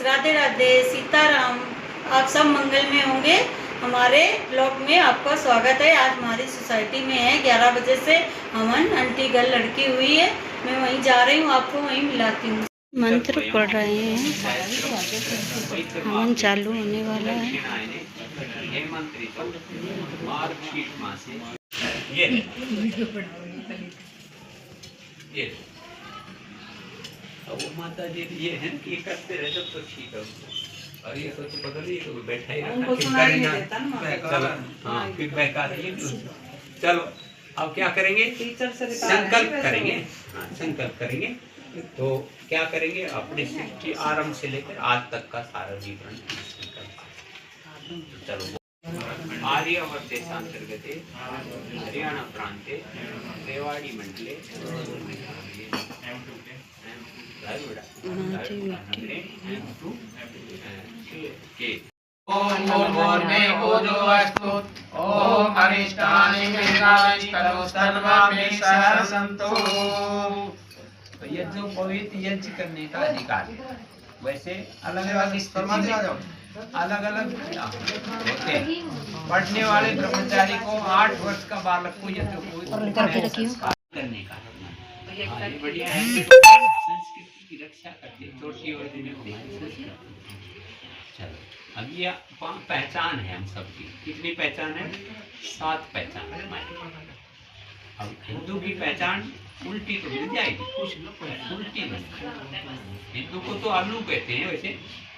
राधे राधे, सीताराम। आप सब मंगल में होंगे। हमारे ब्लॉग में आपका स्वागत है। आज हमारी सोसाइटी में है 11 बजे से हवन आंटी गर्ल लड़की हुई है। मैं वहीं जा रही हूँ, आपको वहीं मिलाती हूँ। मंत्र पढ़ रहे हैं, हवन चालू होने वाला है। वो माता जी ये है कि करते रहे जब तो ठीक है, और ये सोच पकड़ ये तो बैठा ही रहता चलो हाँ फिर बेकार है। चलो अब क्या करेंगे, संकल्प करेंगे। हाँ संकल्प करेंगे। तो क्या करेंगे, अपने सृष्टि आरंभ से लेकर आज तक का सारा विवरण संकल्प। चलो आर्यावर्त देशांतर्गते हरियाणा प्रांते रेवाड़ी मंडले ओम भूर्भुवस्सुः ओजोऽस्तु ओम अरिष्टानि मेघाश्चरो सर्वाणि सहसन्तु। तो ये जो पवित्र यज्ञ करने का अधिकार है, वैसे अलग अलग अलग अलग होते हैं। पढ़ने वाले ब्रह्मचारी को 8 वर्ष का बालक को यज्ञ करने का ये बढ़िया है। संस्कृति की रक्षा करते छोटी और चलो अब ये पहचान है हम सबकी। कितनी पहचान है? 7 पहचान है हमारी। अब हिंदू की पहचान उल्टी तो मिल जाएगी, कुछ उल्टी नहीं। हिंदू को तो आलू कहते हैं, वैसे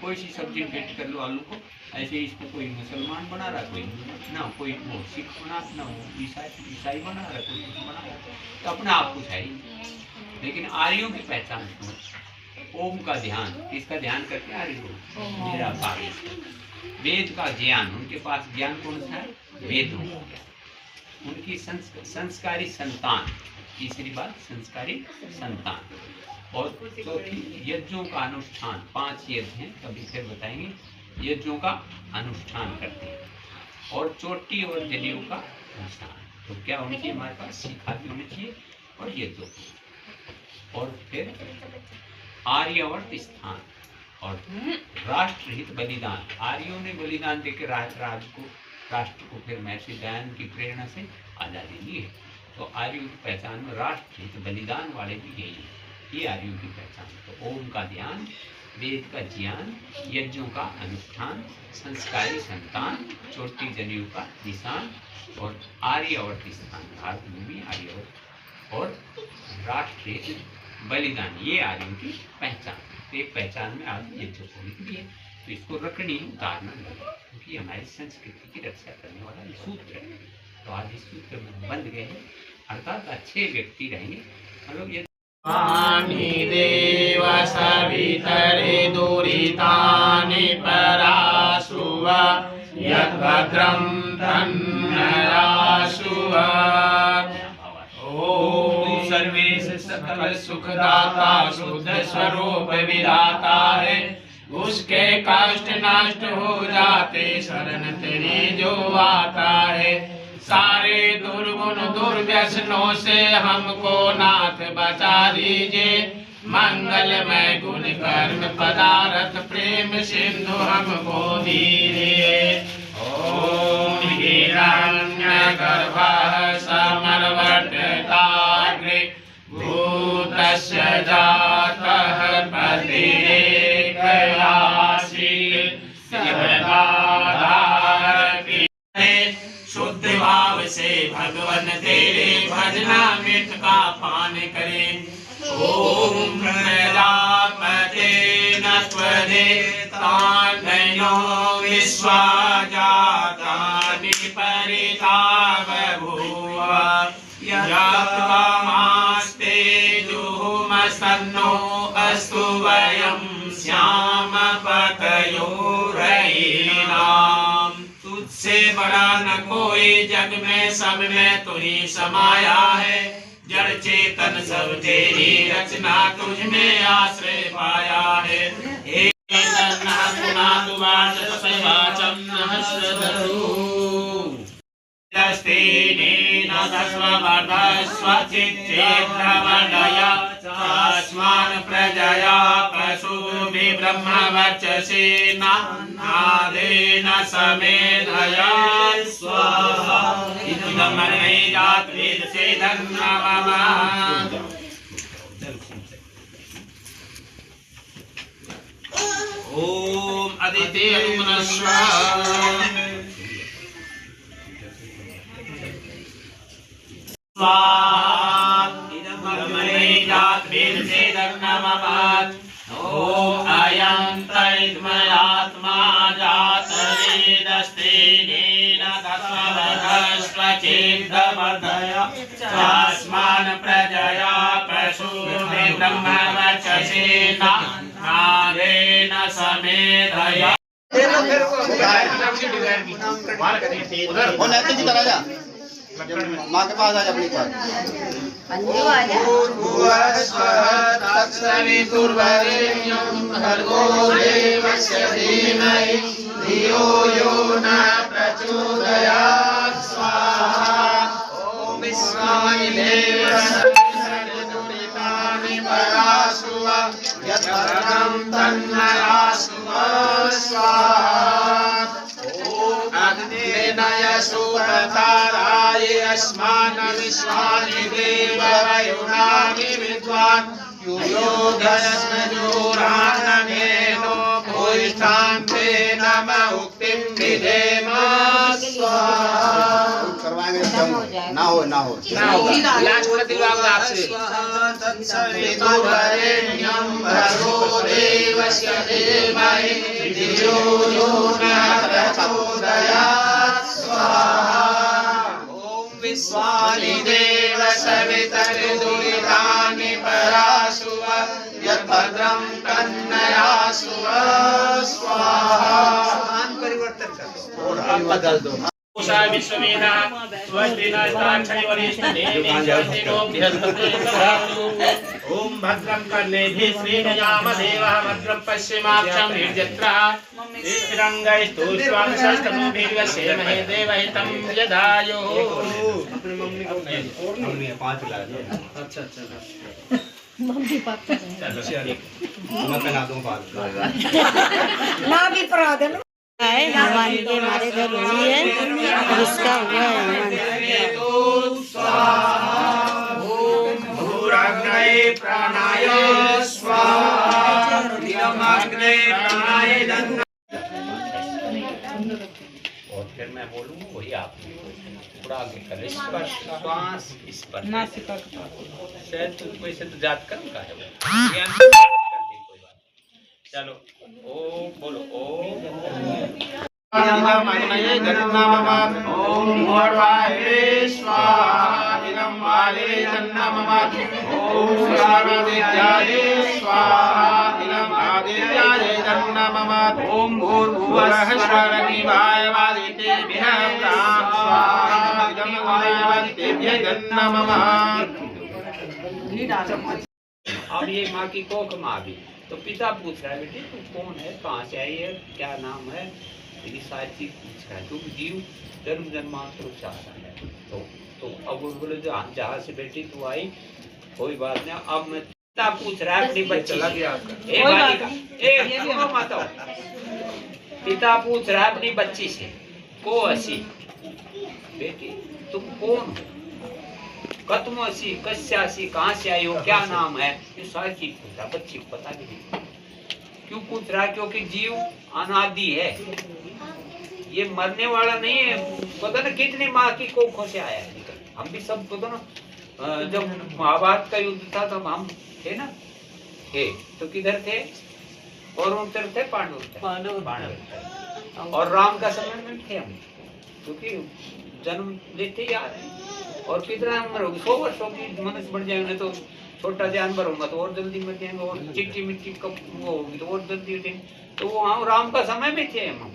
कोई सी सब्जी पेट कर लो आलू को, ऐसे इसको कोई मुसलमान बना रहा, कोई ना कोई वो सिख बना, ना वो ईसाई बना रहा, कोई कुछ बना रहा, तो अपना आप कुछ है ही। लेकिन आर्यों की पहचान ओम का ध्यान, इसका ध्यान करके आर्य मेरा कार्य। वेद का ज्ञान, उनके पास ज्ञान कौन सा है? वेदों का ज्ञान। उनकी संस्कारी संतान, तीसरी बात संस्कारी संतान। और चौथी यज्ञों का अनुष्ठान। 5 यज्ञ हैं, कभी फिर बताएंगे। यज्ञों का अनुष्ठान करते हैं और चोटी और जनेऊ का अनुष्ठान। तो क्या होनी चाहिए हमारे पास? शिखा भी होनी चाहिए और यज्ञों। और फिर आर्यावर्त स्थान और राष्ट्रहित बलिदान। आर्यों ने बलिदान देकर राष्ट्र को फिर महर्षि दयानंद की प्रेरणा से आजादी दी है। तो आर्यों की पहचान में राष्ट्रहित बलिदान वाले भी यही है, ये आर्यों की पहचान। तो ओम का ध्यान, वेद का ज्ञान, यज्ञों का अनुष्ठान, संस्कारी संतान, चोटी जनेऊ का निशान और आर्यावर्त स्थान, भारत भूमि आर्यावर्त और राष्ट्रहित बलिदान, ये आर्यों की पहचान। एक पहचान में आज ये जो होनी है, तो इसको रखनी उतारना नहीं, क्योंकि हमारी संस्कृति की रक्षा करने वाला ये सूत्र है। तो आज इस सूत्र में बंध गए हैं, अर्थात अच्छे व्यक्ति रहेंगे हम लोग। ये देव सवितरे दुरितानि पराशुव यद्भद्रं तन्नराशुव। सर्वेश सकल सुखदाता शुद्ध स्वरूप विधाता है, उसके कष्ट नष्ट हो जाते शरण तेरी जो आता है। सारे दुर्गुण दुर्व्यसनों से हमको नाथ बचा दीजिए, मंगलमय गुण कर्म पदार्थ प्रेम सिंधु हमको दीजिए। ओम हिरण्यगर्भः समर्वर्तिताग्रे भूतस्य जातः पतिरेकयासि शिवदाधारति। शुद्ध भाव से भगवन तेरे भजनामृत का पान करें। ओम प्रजापते नत्वदेतान्यो विश्वाजातानि परिता बभूव यत्त्वमास्ते जुहुमसन्नो अस्तु वयं श्याम पतयो रयिणाम। तुझसे बड़ा न कोई जग में, सब में तू ही समाया है। जड़ चेतन सब तेरी रचना, तुझ में आश्रय पाया है। स्वचित्ते अस्मान् प्रजया पशुभिः ब्रह्मवर्चसेना नादेन समेधया स्वाहा इदमन्यै जातवेदसे धन्नमः। ओम अदिते ओम अयं तैत्मयात्मा जातवेदस्तेन तत्त्ववधस्वचेदमर्दया तस्मान् प्रजया पशुभिः ब्रह्मवर्चसेन नादेन समेधया। उधर वो नैतिक की तरह जा माँ के पास आ जा अपनी पास। तत्सवितुर्वरेण्यं भर्गो देवस्य धीमहि धियो यो न प्रचोदयात् स्वाहा। ॐ विश्वानि देवसवितुरितानि पराशुव यद्भद्रं तन्नराशुव स्वाहा। अग्नेनय सुप्रताराय अस्मान् विश्वानि देववयुनानि विद्वान् युयोधयस्मजोरानमेनो भूयिष्ठान्ते नम उक्तिं विधेम स्वाहा। करवाएंगे ना हो लास्ट वाला दिलवाओ आपसे। तत्सवितुर्वरेण्यं भर्गो देवस्य धीमहि धियो यो न प्रचोदयात् स्वाहा। ॐ विश्वानि देवसवितुर्वरेण्यं पराशुव यद्भद्रं तन्नराशुव स्वाहा। परिवर्तन कर दो। विश्वमेधा ओम भद्रं कर्णेभिः श्रीनियामदेवः भद्रं पश्चिमाक्षं निर्जत्रः स्थिरंगैस्तुष्वांशस्तनूभिर्वसेमहे देवहितं यदायुः। अपनी मम्मी को नहीं 5 ला दो। अच्छा मम्मी पापा चलो मैं पहना दूं 5 ना भी प्रादन है हमारे घर हुई है जिसका हुआ है भूराग्नये प्राणाय स्वाहा। नीलमाग्नये प्राणाय दन्ना। और फिर मैं बोलूँगा वही आप थोड़ा आगे कर श्वास इस पर शायद वैसे तो जात कर्म का है चलो ओ बोलो ओ ओम भूर्वाहे स्वाहा इदं वाले जन्नमः। ओम सर्वविद्याये स्वाहा इदं आदित्याय जन्नमः। ओम भूर्भुवः स्वरनिवाय वादितेभ्यः स्वाहा इदं वादितेभ्यः जन्नमः। अब ये माँ की कोख माँ भी तो पिता पूछ रहा है बेटे तू कौन है कहाँ से आई है क्या नाम है मेरी सारी चीज पूछ रहा है तुम जीव जन्म जन्मांतर चाह रहा है तो अब वो बोले जो जहाँ से बेटी तू आई कोई बात नहीं अब मैं पिता पूछ रहा है अपनी बच्ची चला गया माता पिता पूछ रहा है अपनी बच्ची से को असी बेटी तुम कौन हो कतमसी कस्यासी कहाँ से आई हो क्या नाम है ये सारी चीज पूछ रहा बच्ची को पता भी नहीं क्यों पूछ रहा क्योंकि जीव अनादि है ये मरने वाला नहीं है पता ना कितनी माँ की कोखों से आया है हम भी सब पता ना जब महाभारत का युद्ध था तब हम थे ना थे तो किधर थे कौरव थे पांडव थे और राम का समय में थे हम क्योंकि जन्म लेते ही आ रहे हैं और कितना उम्र होगी 100 वर्षों की मनुष्य बढ़ जाएंगे तो छोटा जानवर होगा तो और जल्दी मर जाएंगे और चिट्टी मिट्टी कब वो होगी तो और जल्दी उठेंगे तो वो हाँ राम का समय में थे हम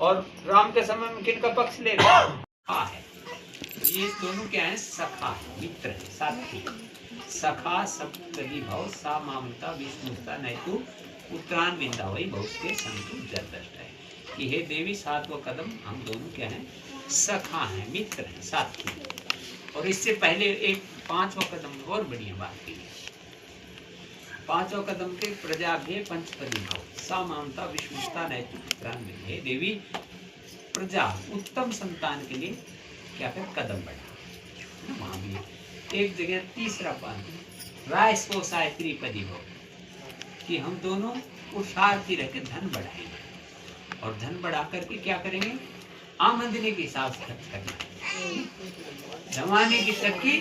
और राम के समय में किनका पक्ष ले रहे है ये दोनों क्या है सखा है मित्र है साथी सखा सप्तगी भाव सा मामता विष्णुता नहीं तो उत्तरायण बिंदा वही बहुत के संतु जरदष्ट है कि हे देवी सातवां कदम हम दोनों क्या है सखा है मित्र है साथी और इससे पहले एक 5वां कदम और बढ़िया बात की पांचों कदम के प्रजा भी पंचपदी भाव सामानता विष्णुता नैतिकता में है देवी प्रजा उत्तम संतान के लिए क्या कर कदम बढ़ा। वहां भी एक जगह तीसरा पान राइस को साय त्रिपदी भाव कि हम दोनों पुरुषार्थी रह के धन बढ़ाएंगे और धन बढ़ा करके क्या करेंगे आमदनी के हिसाब से खर्च करना। जमाने की चक्की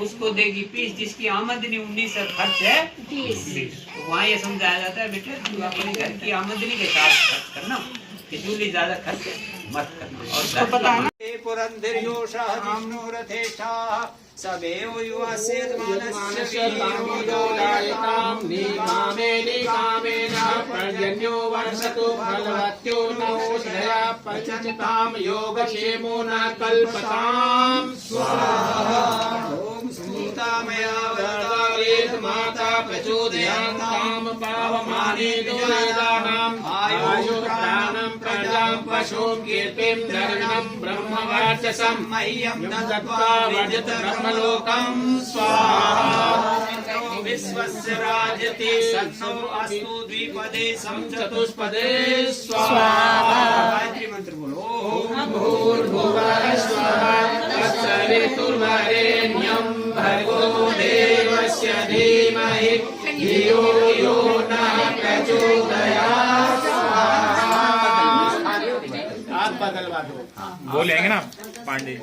उसको देगी 20 जिसकी आमदनी 19 और खर्च है 20। तो वहाँ ये समझाया जाता है बेटे तू अपने घर की आमदनी के हिसाब से खर्च करना, फिजूली ज्यादा खर्च मत करना। और पता है पुरंदर्योषा विष्णुरथेष्ठा सवेव युवास्य मानस्य वीरोदायतां निकामेन पर्जन्यो वर्षतु फलवत्यो नौषधया पचतां योगक्षेमो न कल्पतां स्वाहा। ओम स्मृतामया वरदारेत माता प्रचोदयातां पावमाने दुर्वेदानां आयु प्राणं प्रजां पशुं कीर्तिं धर्मं ब्रह्मवर्चसं मह्यं दत्त्वा वर्जत ब्रह्मलोकं स्वाहा। विश्वस्य राजते सत्सो अस्तु द्विपदे समचतुष्पदे स्वाहा। गायत्री मंत्र बोलो। ओम भूर्भुवः स्वः तत्सवितुर्वरेण्यं भर्गो देवस्य धीमहि धियो यो नः प्रचोदयात् स्वाहा। हाथ बदलवा दो। बोलेंगे ना पांडे।